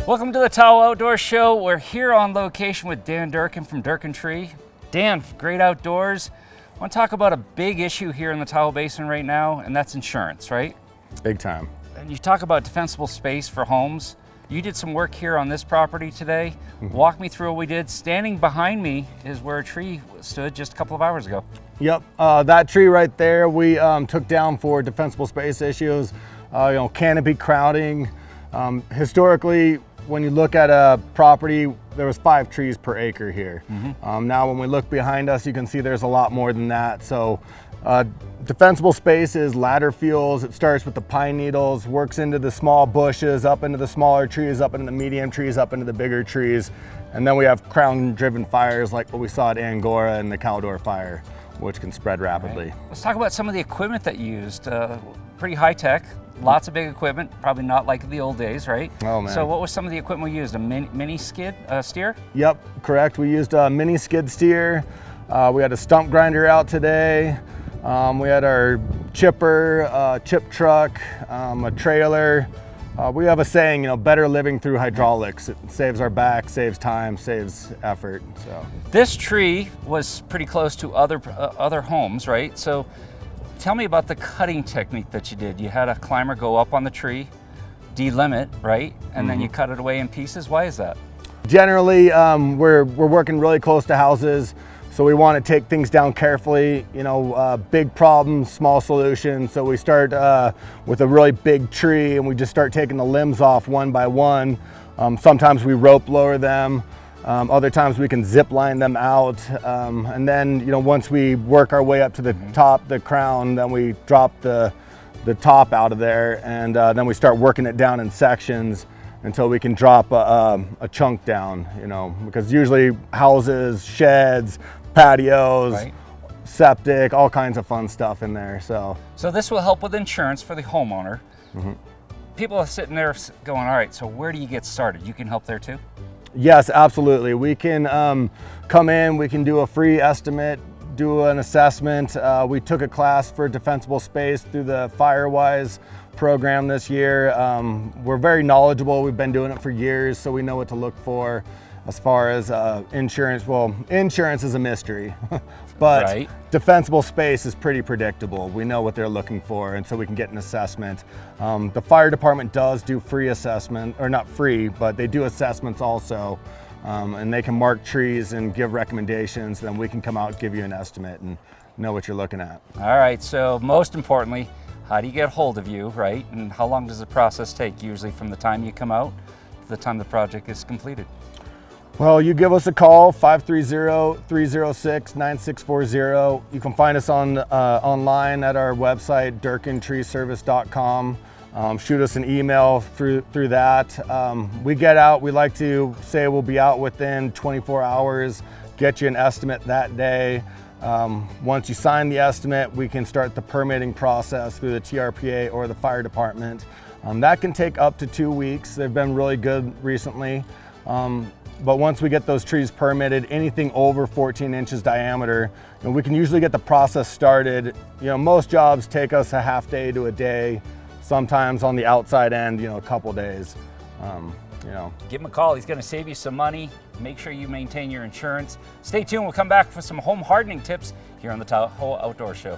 Welcome to the Tahoe Outdoor Show. We're here on location with Dan Durkin from Durkin Tree. Dan, great outdoors. I want to talk about a big issue here in the Tahoe Basin right now, and that's insurance, right? Big time. And you talk about defensible space for homes. You did some work here on this property today. Walk me through what we did. Standing behind me is where a tree stood just a couple of hours ago. Yep, that tree right there we took down for defensible space issues, canopy crowding. Historically, when you look at a property, there was 5 trees per acre here. Now when we look behind us, you can see there's a lot more than that. So defensible space is ladder fuels. It starts with the pine needles, works into the small bushes, up into the smaller trees, up into the medium trees, up into the bigger trees. And then we have crown-driven fires like what we saw at Angora and the Caldor fire, which can spread rapidly. Right. Let's talk about some of the equipment that you used. Pretty high-tech. Lots of big equipment, probably not like the old days, right? Oh man. So what was some of the equipment we used? A mini skid steer? Yep, correct. We used a mini skid steer. We had a stump grinder out today. We had our chipper, chip truck, a trailer. We have a saying, better living through hydraulics. It saves our back, saves time, saves effort. So this tree was pretty close to other homes, right? So tell me about the cutting technique that you did. You had a climber go up on the tree, delimit, right? And then you cut it away in pieces. Why is that? Generally, we're working really close to houses, so we want to take things down carefully. Big problems, small solutions. So we start with a really big tree and we just start taking the limbs off one by one. Sometimes we rope lower them. Other times we can zip line them out, and then once we work our way up to the top, the crown, then we drop the top out of there, and then we start working it down in sections until we can drop a chunk down. Because usually houses, sheds, patios, right, septic, all kinds of fun stuff in there. So this will help with insurance for the homeowner. People are sitting there going, all right, so where do you get started? You can help there too? Yes, absolutely. We can come in, we can do a free estimate, do an assessment. We took a class for defensible space through the Firewise program this year. We're very knowledgeable. We've been doing it for years, so we know what to look for. As far as insurance, well, insurance is a mystery, but right, defensible space is pretty predictable. We know what they're looking for, and so we can get an assessment. The fire department does do free assessment, or not free, but they do assessments also, and they can mark trees and give recommendations. Then we can come out and give you an estimate and know what you're looking at. All right, so most importantly, how do you get a hold of you, right? And how long does the process take, usually from the time you come out to the time the project is completed? Well, you give us a call, 530-306-9640. You can find us online at our website, durkintreeservice.com. Shoot us an email through that. We get out, we like to say we'll be out within 24 hours, get you an estimate that day. Once you sign the estimate, we can start the permitting process through the TRPA or the fire department. That can take up to 2 weeks. They've been really good recently. But once we get those trees permitted, anything over 14 inches diameter, we can usually get the process started. Most jobs take us a half day to a day, sometimes on the outside end, a couple days. Give him a call. He's going to save you some money. Make sure you maintain your insurance. Stay tuned. We'll come back for some home hardening tips here on the Tahoe Outdoor Show.